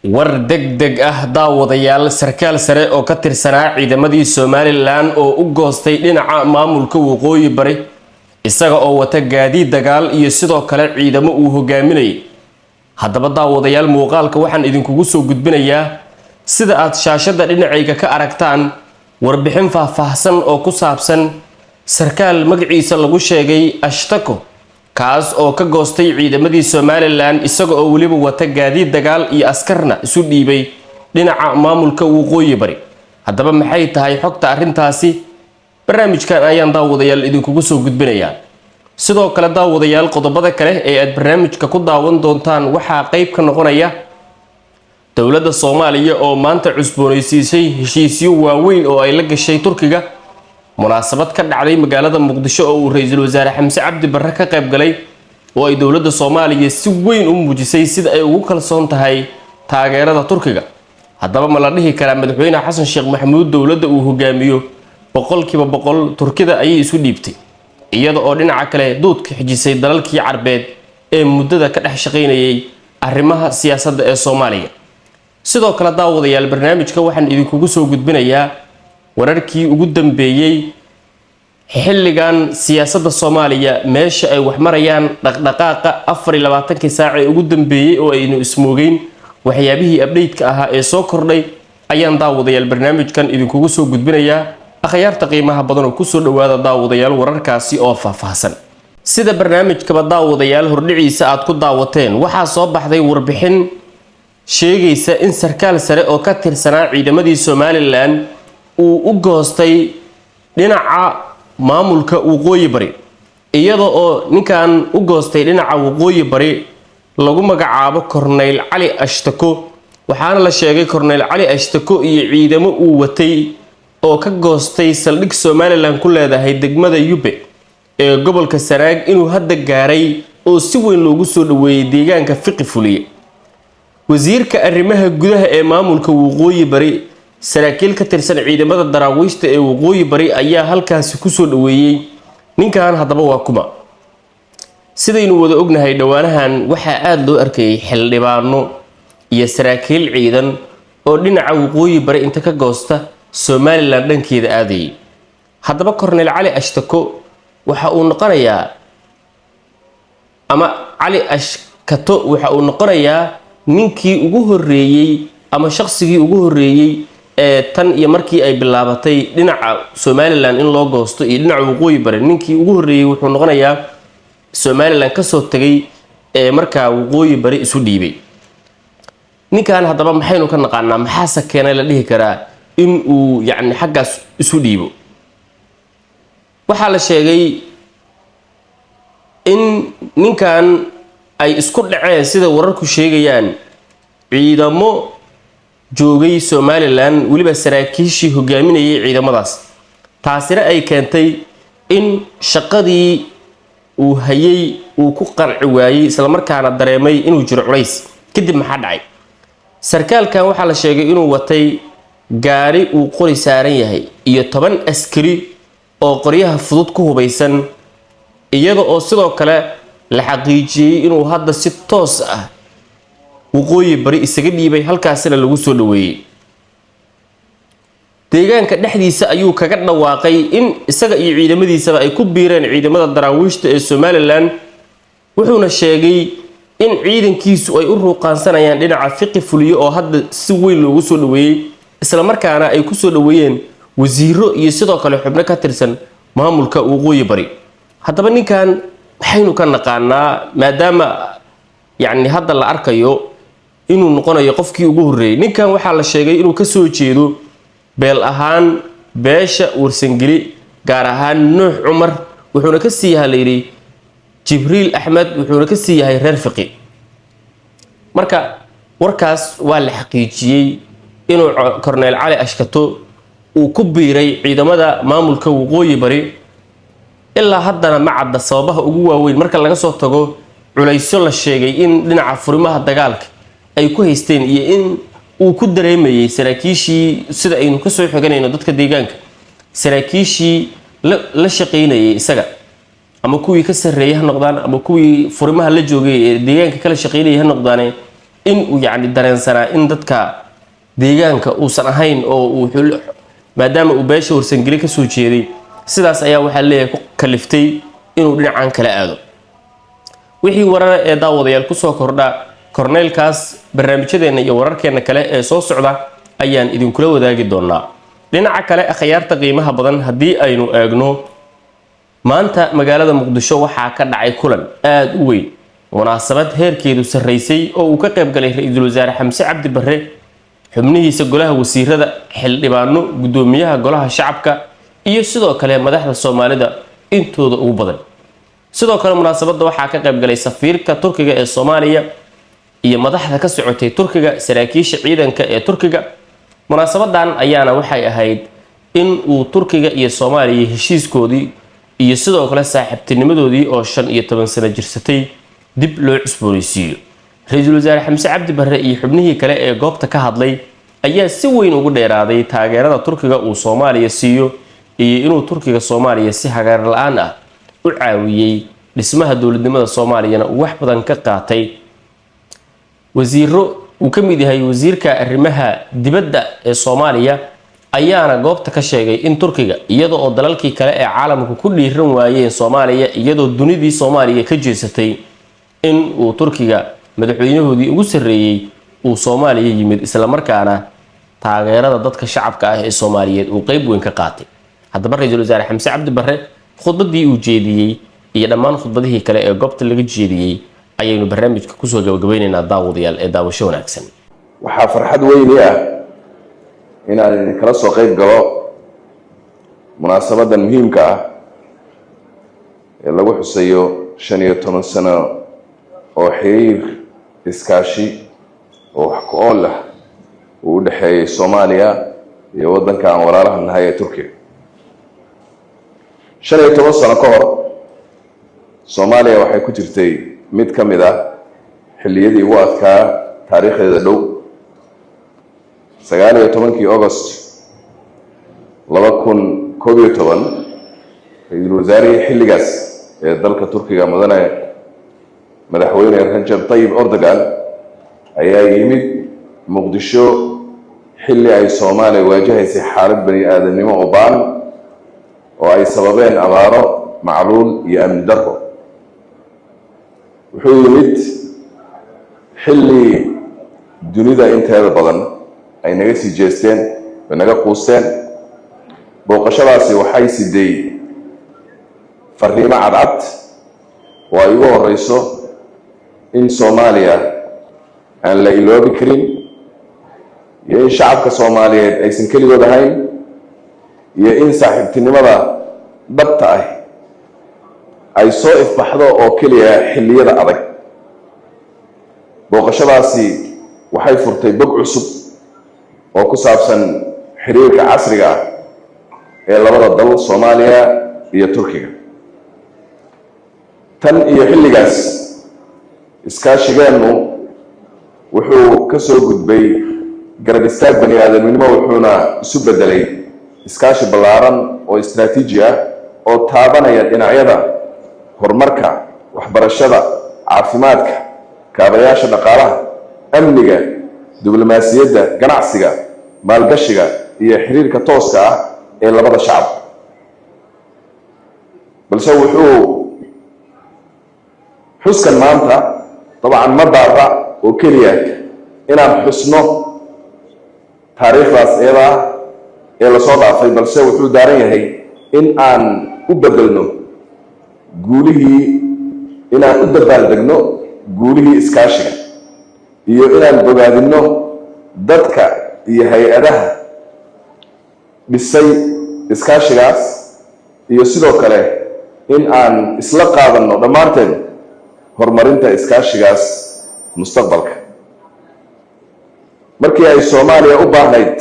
war degdeg ah daawadayaal sarkaal sare oo ka tirsanaa ciidamadii Somaliland oo u goostay dhinaca maamulka waqooyi bari isaga oo wata gaadiid dagaal iyo sidoo kale ciidamo uu hogaaminayay. haddaba daawadayaal muuqaalka waxaan idinkugu soo gudbinayaa sida aad shaashada dhinacayga ka aragtaan warbixin faahfaahsan oo ku saabsan sarkaal magaciisa lagu sheegay Ashtako kaas oo ka goostay ciidamadii Somaliland isaga oo waliba wata gaadiid dagaal iyo askarna isu dhiibay dhinaca maamulka waqooyi bari. haddaba maxay tahay xogta arrintaasi barnaamijkan ayaan daawadayaal idinkugu soo gudbinayaa. sidoo kale daawadayaal qodobada kale ee aad barnaamijka ku daawan doontaan waxaa qayb ka noqonaya dowladda Soomaaliya oo maanta cusboonaysiisay heshiisyo waaweyn oo ay la gashay Turkiga. munaasabad ka dhacday magaalada Muqdisho oo uu ra'iisul wasaare Xamse Cabdi Barre ka qayb galay oo ay dowladda Soomaaliya si weyn u muujisay sida ay ugu kalsoon tahay taageerada Turkiga. haddaba ma la dhihi karaa madaxweyne Xasan Sheekh Maxamuud dowladda uu hogaamiyo boqolkiiba boqol Turkida ayay isu dhiibtay iyada oo dhinaca kale doodka xijisay dalalkii Carbeed ee muddada ka dhex shaqeynayay arrimaha siyaasadda ee Soomaaliya. sidoo kale daawadayaal barnaamijka waxaan idinkugu soo gudbinayaa wararkii ugu dambeeyay xilligan siyaasadda Soomaaliya meesha ay wax marayaan dhaqdhaqaaqa 24 saac ee ugu dambeeyay oo aynu ismoogeyn waxyaabihii update-ka ahaa ee soo kordhay ayaan daawadayaal barnaamijkan idinkugu soo gudbinayaa. akhyaarta qiimaha badan oo ku soo dhawaada daawadayaal wararkaasi oo faahfaahsan. sida barnaamijkaba daawadayaal hordhiciisa aad ku daawateen waxaa soo baxday warbixin sheegaysa in sarkaal sare oo ka tirsanaa ciidamadii Somaliland uu u goostay dhinaca maamulka waqooyi bari iyada oo ninkan u goostay dhinaca waqooyi bari lagu magacaabo Corneyl Cali Ashtako. waxaana la sheegay Corneyl Cali Ashtako iyo ciidamo uu watay oo ka goostay saldhig Somaliland ku leedahay degmada Yube ee gobolka Sanaag inuu hadda gaaray oo si weyn loogu soo dhaweeyay deegaanka Fiqi Fuliye. wasiirka arrimaha gudaha ee maamulka waqooyi bari saraakiil ka tirsan ciidamada daraawiishta ee waqooyi bari ayaa halkaasi ku soo dhaweeyay ninkan. haddaba waa kuma sidaynu wada ognahay dhawaanahan waxaa aad loo arkayay xildhibaano iyo saraakiil ciidan oo dhinaca waqooyi bari inta ka goosta Somaliland dhankeeda aadayay. haddaba Corneyl Cali Ashtako waxa uu noqonayaa ama Cali Ashkato waxa uu noqonayaa ninkii ugu horeeyay ama shakhsigii ugu horeeyay ee tan iyo markii ay bilaabatay dhinaca Somaliland in loo goosto iyo dhinaca waqooyi bari ninkii ugu horeeyay wuxuu noqonayaa Somaliland ka soo tagay ee markaa waqooyi bari isu dhiibay. ninkan haddaba maxaynu ka naqaanaa maxaa sakeenay la dhihi karaa in uu yacni xaggaas isu dhiibo. waxaa la sheegay in ninkan ay isku dhaceen sida wararku sheegayaan ciidamo joogay Somaliland waliba saraakiishii hogaaminayay ciidamadaas. taasina ay keentay in shaqadii uu hayay uu ku qanci waayay isla markaana dareemay inuu jiro culays. kadib maxaa dhacay? sarkaalkan waxaa la sheegay inuu watay gaari uu qori saaran yahay iyo 10 askari oo qoryaha fudud ku hubaysan iyada oo sidoo kale la xaqiijiyay inuu hadda si toos ah waqooyi bari isaga dhiibay halkaasina lagu soo dhaweeyay. deegaanka dhexdiisa ayuu kaga dhawaaqay in isaga iyo ciidamadiisaba ay ku biireen ciidamada daraawiishta ee Somaliland wuxuuna sheegay in ciidankiisu ay u ruuqaansanayaan dhinaca Fiqi Fuliye oo hadda si weyn loogu soo dhaweeyay isla markaana ay ku soo dhaweeyeen wasiiro iyo sidoo kale xubno ka tirsan maamulka waqooyi bari. haddaba ninkan waxaynu ka naqaanaa maadaama yacni hadda la arkayo inuu noqonayo qofkii ugu horeeyay. ninkan waxaa la sheegay inuu ka soo jeedo beel ahaan beesha Warsangeli gaar ahaan Nuux Cumar wuxuuna ka sii yahay leeyri Jibriil Axmed wuxuuna ka sii yahay reer Fiqi. marka warkaas waa la xaqiijiyay inuu Corneyl Cali Ashkato uu ku biiray ciidamada maamulka waqooyi bari. ilaa haddana ma cadda sababaha ugu waaweyn marka laga soo tago culaysyo la sheegay in dhinaca furimaha dagaalka ay ku haysteen iyo in uu ku dareemayay saraakiishii sida aynu ka soo xiganayno dadka deegaanka saraakiishii la shaqeynayay isaga ama kuwii ka sareeyay ha noqdaan ama kuwii furimaha la joogay ee deegaanka kala shaqeynayay ha noqdaan in uu yacni dareensanaa in dadka deegaanka uusan ahayn oo uu maadaama uu beesha warsangeli ka soo jeeday sidaas ayaa waxaa leeyahay ku kaliftay inuu dhinacan kala aado. wixii warar ee daawadayaal ku soo kordha korneelkaas barnaamijyadeena iyo wararkeena kale ee soo socda ayaan idinkula wadaagi doonaa. dhinaca kale akhyaarta qiimaha badan haddii aynu eegno maanta magaalada muqdisho waxaa ka dhacay kulan aad u weyn munaasabad heerkeedu sarreysay oo uu ka qayb galay ra-iisul wasaare xamse cabdi barre xubnihiisa golaha wasiirada xildhibaano gudoomiyaha golaha shacabka iyo sidoo kale madaxda Soomaalida intooda ugu badan. sidoo kale munaasabada waxaa ka qayb galay safiirka Turkiga ee Soomaaliya iyo madaxda ka socotay Turkiga saraakiisha ciidanka ee Turkiga. munaasabadan ayaana waxay ahayd in uu Turkiga iyo Soomaaliya heshiiskoodii iyo sidoo kale saaxiibtinimadoodii oo 15 sano jirsatay dib loo cusboonaysiiyo. ra-iisul wasaare xamse cabdi barre iyo xubnihii kale ee goobta ka hadlay ayaa si weyn ugu dheeraaday taageerada Turkiga uu Soomaaliya siiyo iyo inuu Turkiga Soomaaliya si hagar la'aan ah u caawiyay dhismaha dowladnimada Soomaaliyana uu wax badan ka qaatay. wasiiro uu ka mid yahay wasiirka arrimaha dibadda ee Soomaaliya ayaana goobta ka sheegay in Turkiga iyadoo oo dalalkii kale ee caalamku ku dhiiran waayeen Soomaaliya iyadoo dunidii Soomaaliya ka jeesatay in uu Turkiga madaxweynahoodii ugu sareeyay uu Soomaaliya yimid isla markaana taageerada dadka shacabka ah ee Soomaaliyeed uu qayb weyn ka qaatay. haddaba ra-iisul wasaare xamse cabdi barre khudbadii uu jeediyay iyo dhammaan khudbadihii kale ee goobta laga jeediyay ayaynu barnaamijka ku soo gabagabeynaynaa daawadayaal ee daawasho wanaagsan. waxaa farxad weyn ah in aan kala soo qayb galo munaasabadan muhiimka ah ee lagu xusayo 15 sano oo xiriir iskaashi oo wax ku ool ah u dhaxeeyay Soomaaliya iyo wadanka aan walaalaha nahay ee Turkiga. 15 sano ka hor Soomaaliya waxay ku jirtay mid ka mid ah xilliyadii ugu adkaa taariikhdeeda dhow. 19 August 2011 ra-iisul wasaarihii xilligaas ee dalka Turkiga madaxweyne Recep Tayyip Erdogan ayaa yimid Muqdisho xilli ay Soomaaliya waajahaysay xaalad bani aadamnimo oo baan oo ay sababeen abaaro macluul iyo amni darro. wuxuu yimid xilli dunida inteeda badan ay naga sii jeesteen oo naga quusteen. booqashadaasi waxay siday fariimo cadcad oo ay ugu horeyso in Soomaaliya aan la iloobi karin iyo in shacabka Soomaaliyeed aysan keligood ahayn iyo in saaxiibtinimada dhabta ah ay soo ifbaxdo oo keliya xilliyada adag. booqashadaasi waxay furtay bog cusub oo ku saabsan xiriirka casriga ah ee labada dal Soomaaliya iyo Turkiga. tan iyo xilligaas iskaashigeenu wuxuu ka soo gudbay garab istaag bani aadamnimo wuxuuna isu bedelay iskaashi ballaaran oo istiraatiiji ah oo taabanaya dhinacyada horumarka, waxbarashada, caafimaadka, kaabayaasha dhaqaalaha, amniga, diblomaasiyadda, ganacsiga, maalgashiga iyo xiriirka tooska ah ee labada shacab. balse wuxuu xuskan maanta dabcan ma baara oo keliya inaan xusno taariikhdaas iyada ee la soo dhaafay, balse wuxuu daaran yahay in aan u bedelno inaan u dabaaldegno guulihii iskaashiga iyo inaan bogaadino dadka iyo hay-adaha dhisay iskaashigaas iyo sidoo kale in aan isla qaadanno dhammaanteen horumarinta iskaashigaas mustaqbalka. markii ay Soomaaliya u baahnayd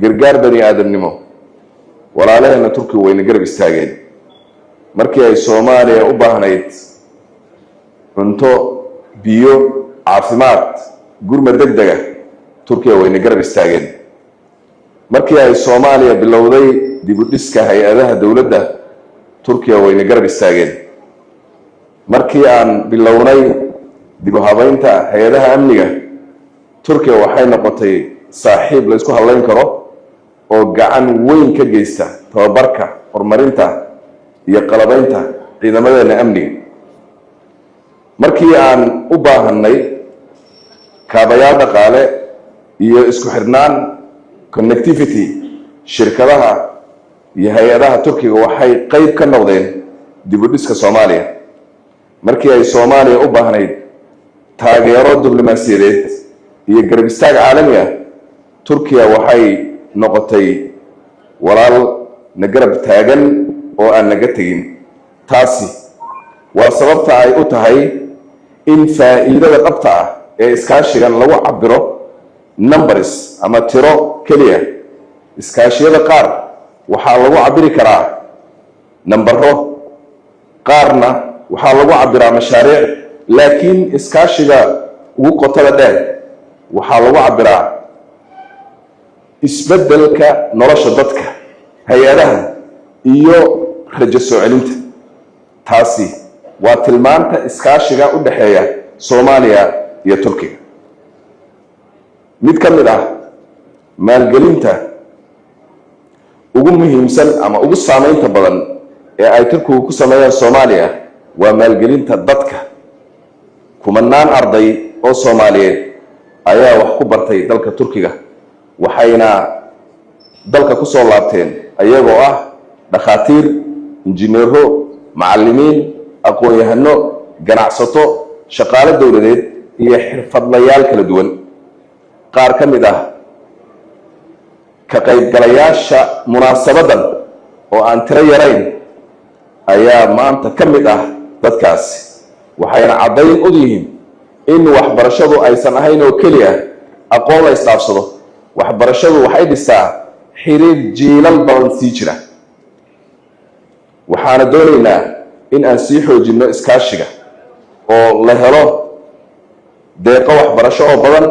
gargaar bani aadamnimo walaalaheena Turkiga wayna garab istaageen. markii ay Soomaaliya u baahnayd cunto, biyo, caafimaad, gurmad degdeg ah Turkiga wayna garab istaageen. markii ay Soomaaliya bilowday dib u dhiska hay-adaha dowladda Turkiga wayna garab istaageen. markii aan bilownay dib u habaynta hay-adaha amniga Turkiga waxay noqotay saaxiib la isku halayn karo oo gacan weyn ka geysta tababarka horumarinta iyo qalabaynta ciidamadeena amniga markii aan u baahanay kaabayaal dhaqaale iyo isku xirnaan connectivity shirkadaha iyo hay-adaha Turkiga waxay qayb ka noqdeen dib u dhiska Soomaaliya markii ay Soomaaliya u baahnayd taageero diblomaasiyadeed iyo garab istaag caalami ah Turkiga waxay noqotay walaal na garab taagan oo aan naga tagin taasi waa sababta ay u tahay in faa'iidada dhabta ah ee iskaashigan lagu cabiro numbers ama tiro kaliya iskaashiyada qaar waxaa lagu cabiri karaa nambaro qaarna waxaa lagu cabiraa mashaariic laakiin iskaashiga ugu qotada dheer waxaa lagu cabiraa isbeddelka nolosha dadka hay-adaha iyo rajo soo celinta taasi waa tilmaanta iskaashiga u dhaxeeya Soomaaliya iyo Turkiga mid ka mid ah maalgelinta ugu muhiimsan ama ugu saameynta badan ee ay Turkigu ku sameeyaan Soomaaliya waa maalgelinta dadka kumanaan arday oo Soomaaliyeed ayaa wax ku bartay dalka Turkiga waxayna dalka ku soo laabteen ayagoo ah dhakhaatiir injineero macallimiin aqoon-yahano ganacsato shaqaale dawladeed iyo xirfadlayaal kala duwan qaar ka mid ah ka qaybgalayaasha munaasabadan oo aan tiro yarayn ayaa maanta ka mid ah dadkaasi waxayna caddayn u yihiin in waxbarashadu aysan ahayn oo keliya aqoon la isdhaafsado waxbarashadu waxay dhistaa xiriir jiilal badan sii jira waxaana doonaynaa in aan sii xoojinno iskaashiga oo la helo deeqo waxbarasho oo badan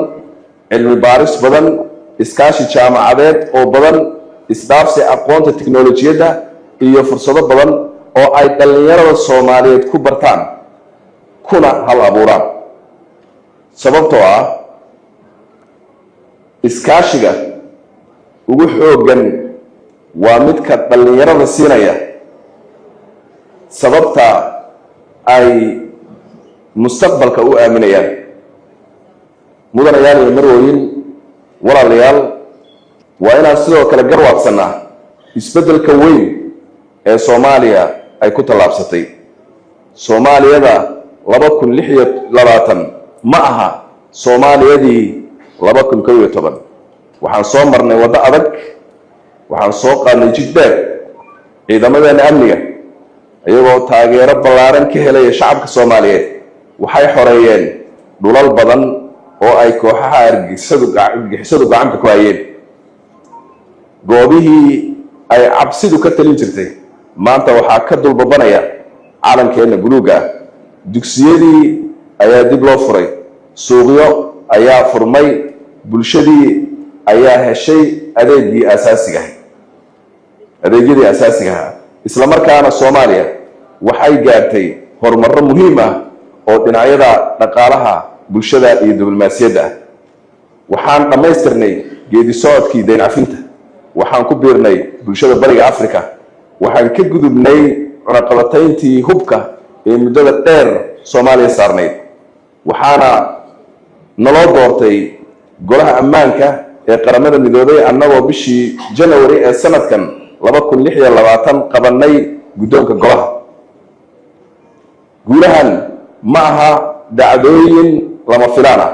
cilmi baaris badan iskaashi jaamacadeed oo badan isdhaafsi aqoonta tiknoolajiyadda iyo fursado badan oo ay dhalinyarada Soomaaliyeed ku bartaan kuna hal abuuraan sababtoo ah iskaashiga ugu xooggan waa midka dhalinyarada siinaya sababta ay mustaqbalka u aaminayaan mudanayaal iyo marwooyin walaalayaal waa inaan sidoo kale garwaaqsanaa isbeddelka weyn ee Soomaaliya ay ku tallaabsatay Soomaaliyada 2026 ma aha Soomaaliyadii 2011 waxaan soo marnay waddo adag waxaan soo qaadnay jid dheer ciidamadeena amniga ayagoo taageero ballaaran ka helaya shacabka Soomaaliyeed waxay xoreeyeen dhulal badan oo ay kooxaha argagixisadu gacanta ku hayeen goobihii ay cabsidu ka talin jirtay maanta waxaa ka dulbabanaya calankeena buluuga dugsiyadii ayaa dib loo furay suuqyo ayaa furmay bulshadii ayaa heshay adeegyadii asaasiga ah isla markaana Soomaaliya waxay gaartay horumarro muhiim ah oo dhinacyada dhaqaalaha bulshada iyo diblomaasiyadda ah waxaan dhamaystirnay geedi socodkii deyn cafinta waxaan ku biirnay bulshada bariga Afrika waxaan ka gudubnay cunaqabatayntii hubka ee muddada dheer Soomaaliya saarnayd waxaana naloo doortay golaha ammaanka ee qaramada midoobay annagoo bishii January ee sanadkan 2026 qabanay guddoonka golaha guulahan ma aha dhacdooyin lama filaan ah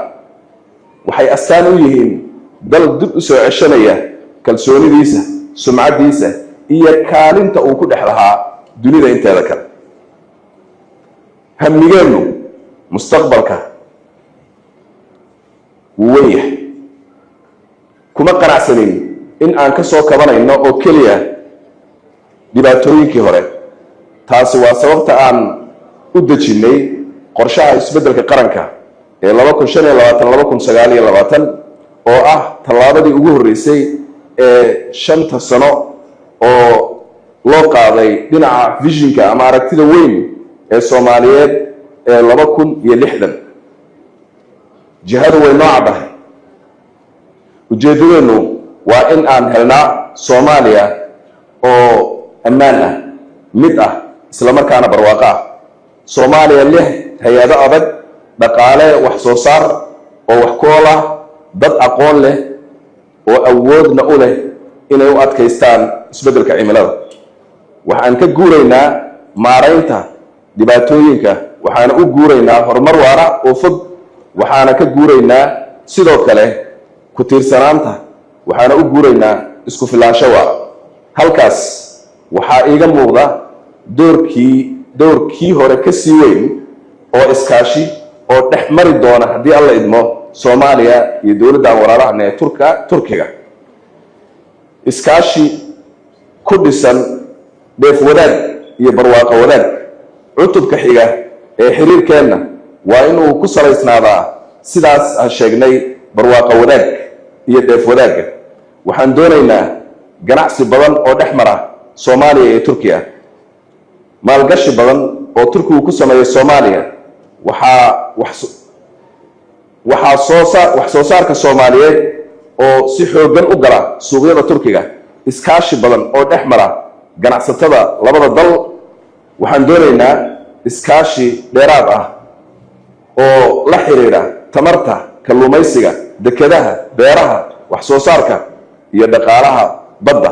waxay astaan u yihiin dal dib u soo ceshanaya kalsoonidiisa sumcadiisa iyo kaalinta uu ku dhex lahaa dunida inteeda kale hammigeenu mustaqbalka wuu weyn yahay kuma qanacsanin in aan ka soo kabanayno oo keliya dhibaatooyinkii hore taasi waa sababta aan u dejinnay qorshaha isbeddelka qaranka ee 2025-2029 oo ah tallaabadii ugu horreysay ee 5 sano oo loo qaaday dhinaca visionka ama aragtida weyn ee Soomaaliyeed ee 2060 jihadu way noo caddahay ujeeddadeennu waa in aan helnaa Soomaaliya oo ammaan ah mid ah isla markaana barwaaqo ah Soomaaliya leh hay'ado adag dhaqaale wax soo saar oo wax ku ool ah dad aqoon leh oo awoodna u leh inay u adkaystaan isbeddelka cimilada waxaan ka guuraynaa maaraynta dhibaatooyinka waxaana u guuraynaa horumar waara oo fog waxaana ka guuraynaa sidoo kale ku tiirsanaanta waxaana u guuraynaa isku filaansho waara halkaas waxaa iiga muuqda doorkii hore ka sii weyn oo iskaashi oo dhex mari doona haddii alla idmo Soomaaliya iyo dowladda walaalaha ee Turkiga iskaashi ku dhisan dheef wadaag iyo barwaaqo wadaag cutubka xiga ee xiriirkeenna waa inuu ku salaysnaadaa sidaas aan sheegnay barwaaqo wadaag iyo dheef wadaag waxaan doonaynaa ganacsi badan oo dhex mara Soomaaliya iyo Turkiga maalgashi badan oo Turkigu ku sameeyo Soomaaliya waxaa soo saarka Soomaaliyeed oo si xooggan u gala suuqyada Turkiga iskaashi badan oo dhex mara ganacsatada labada dal waxaan doonaynaa iskaashi dheeraad ah oo la xiriira tamarta kalluumaysiga dekedaha beeraha wax soo saarka iyo dhaqaalaha badda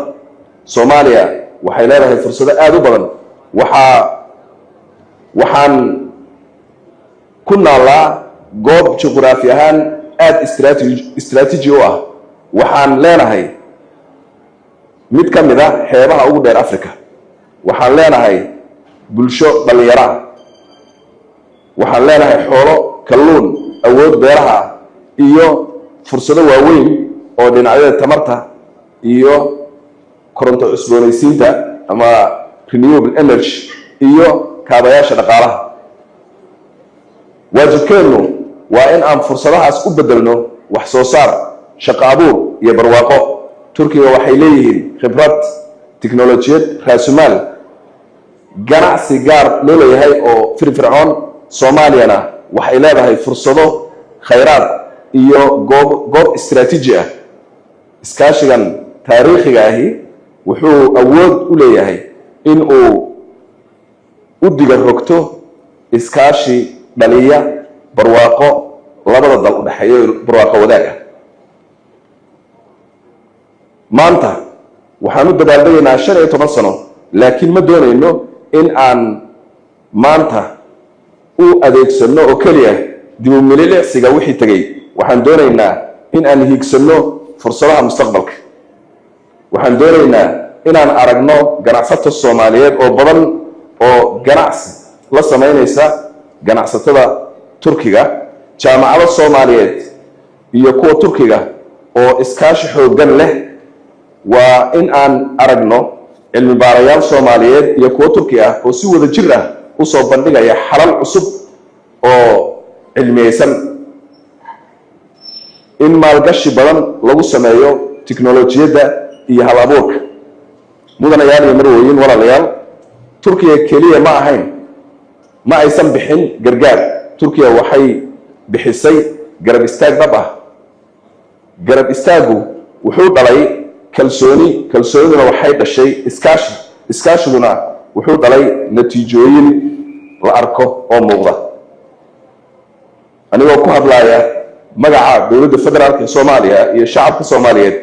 Soomaaliya waxay leedahay fursado aad u badan waxaan ku naalaa goob juqraafi ahaan aad istiraatiiji u ah waxaan leenahay mid ka mid ah xeebaha ugu dheer Afrika waxaan leenahay bulsho dhalinyaro ah waxaan leenahay xoolo kalluun awood beeraha iyo fursado waaweyn oo dhinacyada tamarta iyo koronto cusboonaysiinta ama renewable energy iyo kaabayaasha dhaqaalaha waajibkeenu waa in aan fursadahaas u bedelno wax soo saar shaqo abuur iyo barwaaqo Turkiga waxay leeyihiin khibrad tiknoolajiyad raasumaal ganacsi gaar loo leeyahay oo firfircoon Soomaaliyana waxay leedahay fursado khayraad iyo goob istiraatiiji ah iskaashigan taariikhiga ahi wuxuu awood u leeyahay in uu u diga rogto iskaashi dhaliya barwaaqo labada dal u dhaxeeyo barwaaqo wadaag ah maanta waxaan u dabaaldegaynaa 15 sano laakiin ma doonayno in aan maanta u adeegsano oo kaliya dib u milicsiga wixii tagay waxaan doonaynaa in aan hiigsano fursadaha mustaqbalka waxaan doonaynaa inaan aragno ganacsato Soomaaliyeed oo badan oo ganacsi la sameynaysa ganacsatada Turkiga jaamacado Soomaaliyeed iyo kuwa Turkiga oo iskaashi xooggan leh waa in aan aragno cilmi baarayaal Soomaaliyeed iyo kuwa Turki ah oo si wada jir ah u soo bandhigaya xalal cusub oo cilmiyeysan in maalgashi badan lagu sameeyo tiknoolajiyadda iyo hal abuurka mudanayaal iyo marwooyin walaalayaal Turkiga kaliya ma ahayn ma aysan bixin gargaar Turkiga waxay bixisay garab istaag dhab ah garab istaagu wuxuu dhalay kalsooniduna waxay dhashay iskaashiguna wuxuu dhalay natiijooyin la arko oo muuqda anigoo ku hadlaya magaca dowladda federaalka Soomaaliya iyo shacabka Soomaaliyeed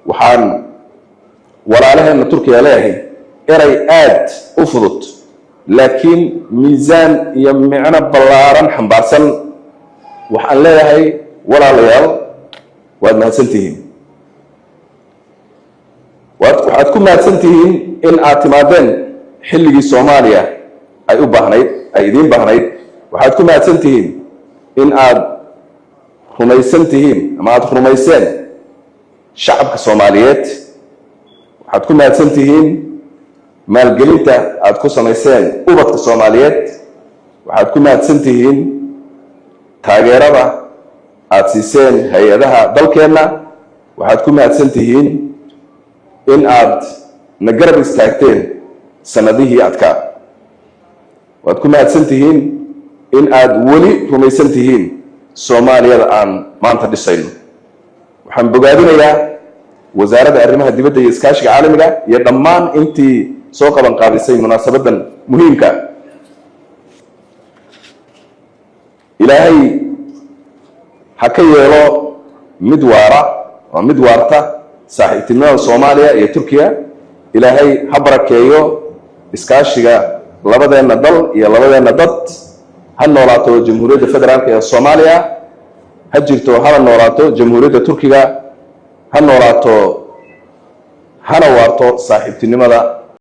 waxaan walaalaheena Turkiga leeyahay eray aad u fudud laakiin miisaan iyo micno ballaaran xambaarsan waxaan leeyahay walaalayaal waad mahadsantihiin waxaad ku mahadsantihiin in aad timaadeen xilligii Soomaaliya ay u baahnayd ay idin baahnayd waxaad ku mahadsantihiin in aad rumaysantihiin ama aad rumayseen shacabka Soomaaliyeed waxaad ku mahadsantihiin maalgelinta aad ku samayseen ubadka Soomaaliyeed waxaad ku mahadsantihiin taageerada aad siiseen hay'adaha dalkeena waxaad ku mahadsantihiin in aad na garab istaagteen sanadihii adkaa waad ku mahadsantihiin in aad weli rumaysantihiin Soomaaliya aan maanta dhisayno waxaan bogaadinayaa wasaaradda arrimaha dibadda iyo iskaashiga caalamiga iyo dhammaan intii soo qaban qaadisay munaasabadan muhiimka ilaahay ha ka yeelo mid waara oo mid waarta saaxiibtinimada Soomaaliya iyo Turkiga ilaahay ha barakeeyo iskaashiga labadeena dal iyo labadeena dad ha noolaato jamhuuriyadda federaalka ee Soomaaliya ha jirto ha noolaato jamhuuriyadda Turkiga ha noolaato hana waarto saaxiibtinimada